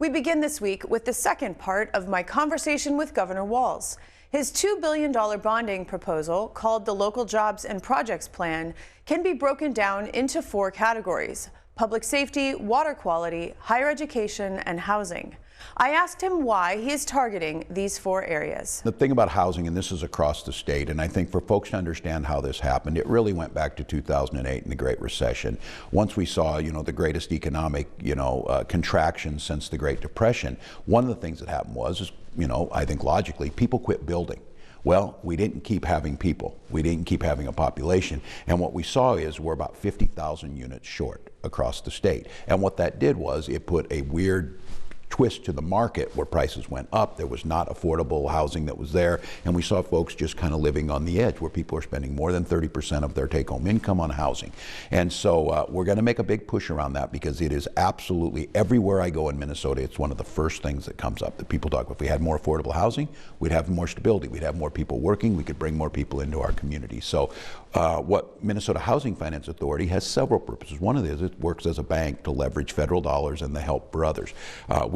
We begin this week with the second part of my conversation with Governor Walz. His $2 billion bonding proposal, called the Local Jobs and Projects Plan, can be broken down into 4 categories: public safety, water quality, higher education, and housing. I asked him why he is targeting these 4 areas. The thing about housing, and this is across the state, and I think for folks to understand how this happened, it really went back to 2008 and the Great Recession. Once we saw, the greatest economic, contraction since the Great Depression, one of the things that happened was, I think logically, people quit building. Well, we didn't keep having people. We didn't keep having a population. And what we saw is we're about 50,000 units short across the state. And what that did was it put a weird twist to the market where prices went up. There was not affordable housing that was there, and we saw folks just kind of living on the edge where people are spending more than 30% of their take-home income on housing. And so we're going to make a big push around that, because it is absolutely, everywhere I go in Minnesota, it's one of the first things that comes up that people talk about. If we had more affordable housing, we'd have more stability, we'd have more people working, we could bring more people into our community. So what Minnesota Housing Finance Authority has several purposes. One of these, it works as a bank to leverage federal dollars and the help for others.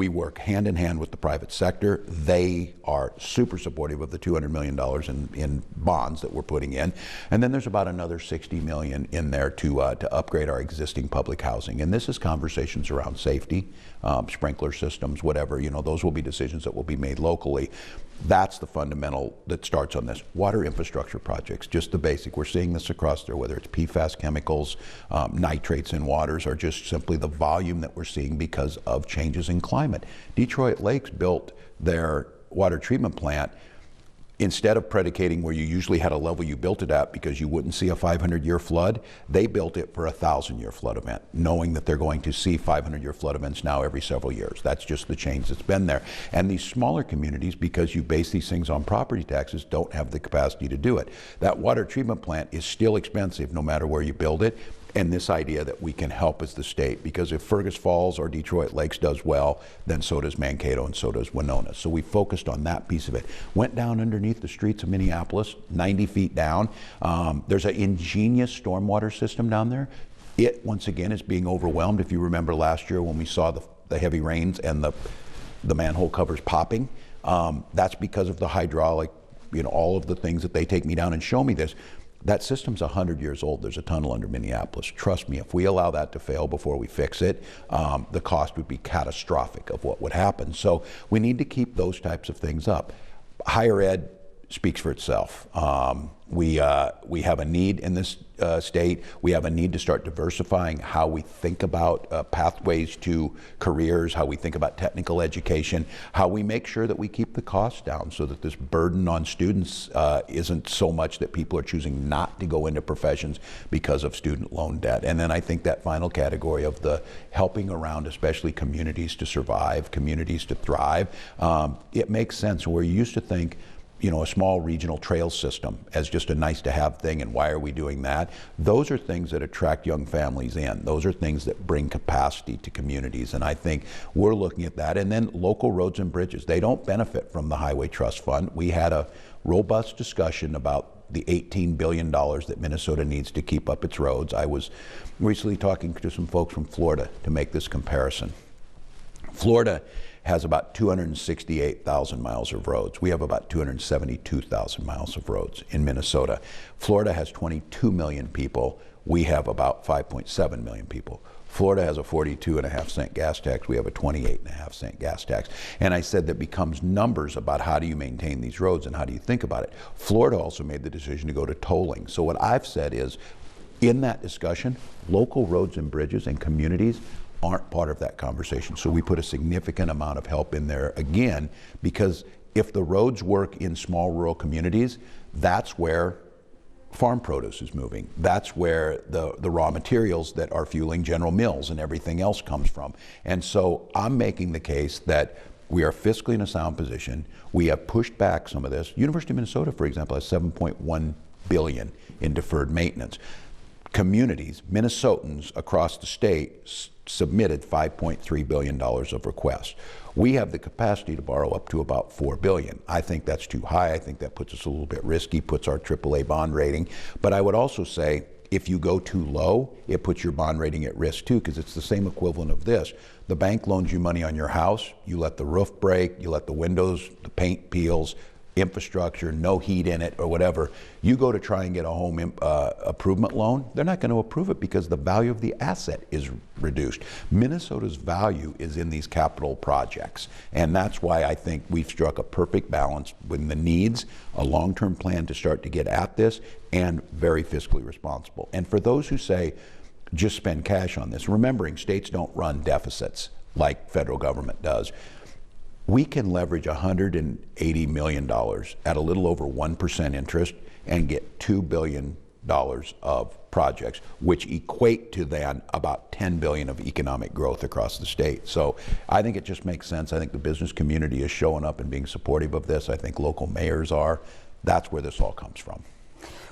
We work hand in hand with the private sector. They are super supportive of the $200 million in bonds that we're putting in. And then there's about another $60 million in there to upgrade our existing public housing. And this is conversations around safety, sprinkler systems, whatever. Those will be decisions that will be made locally. That's the fundamental that starts on this. Water infrastructure projects, just the basic. We're seeing this across there, whether it's PFAS chemicals, nitrates in waters, or just simply the volume that we're seeing because of changes in climate. Detroit Lakes built their water treatment plant. Instead of predicating where you usually had a level you built it at because you wouldn't see a 500-year flood, they built it for a 1,000-year flood event, knowing that they're going to see 500-year flood events now every several years. That's just the change that's been there. And these smaller communities, because you base these things on property taxes, don't have the capacity to do it. That water treatment plant is still expensive no matter where you build it. And this idea that we can help as the state, because if Fergus Falls or Detroit Lakes does well, then so does Mankato and so does Winona. So we focused on that piece of it. Went down underneath the streets of Minneapolis, 90 feet down. There's an ingenious stormwater system down there. It, once again, is being overwhelmed. If you remember last year when we saw the heavy rains and the manhole covers popping, that's because of the hydraulic, all of the things that they take me down and show me this. That system's 100 years old. There's a tunnel under Minneapolis. Trust me, if we allow that to fail before we fix it, the cost would be catastrophic of what would happen. So we need to keep those types of things up. Higher ed speaks for itself. We have a need in this state. We have a need to start diversifying how we think about pathways to careers, how we think about technical education, how we make sure that we keep the costs down so that this burden on students isn't so much that people are choosing not to go into professions because of student loan debt. And then I think that final category of the helping around, especially communities to survive, communities to thrive, it makes sense. Where you used to think, a small regional trail system as just a nice to have thing, and why are we doing that? Those are things that attract young families in. Those are things that bring capacity to communities, and I think we're looking at that. And then local roads and bridges, they don't benefit from the Highway Trust Fund. We had a robust discussion about the $18 billion that Minnesota needs to keep up its roads. I was recently talking to some folks from Florida to make this comparison. Florida has about 268,000 miles of roads. We have about 272,000 miles of roads in Minnesota. Florida has 22 million people. We have about 5.7 million people. Florida has a 42.5-cent gas tax. We have a 28.5-cent gas tax. And I said that becomes numbers about how do you maintain these roads and how do you think about it. Florida also made the decision to go to tolling. So what I've said is, in that discussion, local roads and bridges and communities aren't part of that conversation. So we put a significant amount of help in there, again, because if the roads work in small rural communities, that's where farm produce is moving. That's where the raw materials that are fueling General Mills and everything else comes from. And so I'm making the case that we are fiscally in a sound position. We have pushed back some of this. University of Minnesota, for example, has $7.1 billion in deferred maintenance. Communities, Minnesotans across the state, submitted $5.3 billion of requests. We have the capacity to borrow up to about $4 billion. I think that's too high. I think that puts us a little bit risky, puts our AAA bond rating. But I would also say, If you go too low, it puts your bond rating at risk too, because it's the same equivalent of this. The bank loans you money on your house, you let the roof break, you let the windows, the paint peels, infrastructure, no heat in it or whatever. You go to try and get a home improvement loan, they're not going to approve it because the value of the asset is reduced. Minnesota's value is in these capital projects, and that's why I think we've struck a perfect balance with the needs, a long-term plan to start to get at this, and very fiscally responsible. And for those who say, just spend cash on this, remembering states don't run deficits like federal government does. We can leverage $180 million at a little over 1% interest and get $2 billion of projects, which equate to then about $10 billion of economic growth across the state. So I think it just makes sense. I think the business community is showing up and being supportive of this. I think local mayors are. That's where this all comes from.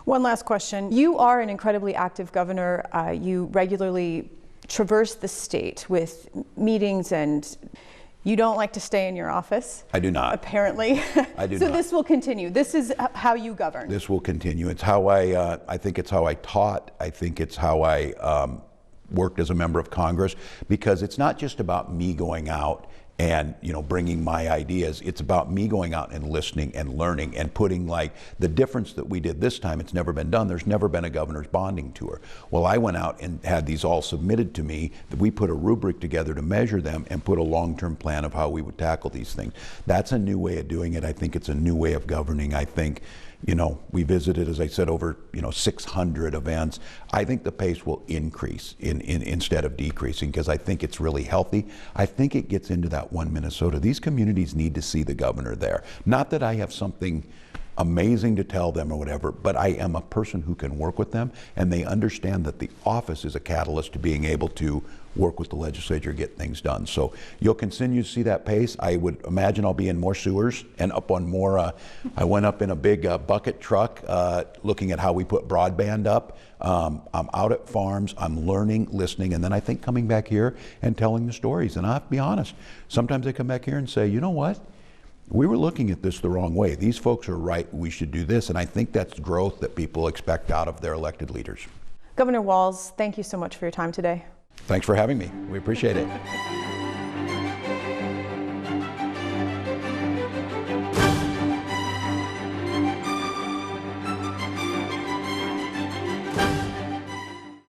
One last question. You are an incredibly active governor. You regularly traverse the state with meetings, and you don't like to stay in your office. I do not. Apparently. I do so not. This will continue. This is how you govern. This will continue. It's how I think it's how I taught. I think it's how I worked as a member of Congress, because it's not just about me going out and bringing my ideas. It's about me going out and listening and learning and putting, like, the difference that we did this time. It's never been done. There's never been a governor's bonding tour. Well, I went out and had these all submitted to me, that we put a rubric together to measure them and put a long-term plan of how we would tackle these things. That's a new way of doing it. I think it's a new way of governing. I think we visited, as I said, over 600 events. I think the pace will increase instead of decreasing, because I think it's really healthy. I think it gets into that one Minnesota. These communities need to see the governor there. Not that I have something amazing to tell them or whatever, but I am a person who can work with them, and they understand that the office is a catalyst to being able to work with the legislature, get things done. So you'll continue to see that pace. I would imagine I'll be in more sewers and up on more. I went up in a big bucket truck looking at how we put broadband up. I'm out at farms, I'm learning, listening, and then I think coming back here and telling the stories. And I have to be honest, sometimes I come back here and say, you know what? We were looking at this the wrong way. These folks are right. We should do this. And I think that's growth that people expect out of their elected leaders. Governor Walz, thank you so much for your time today. Thanks for having me. We appreciate it.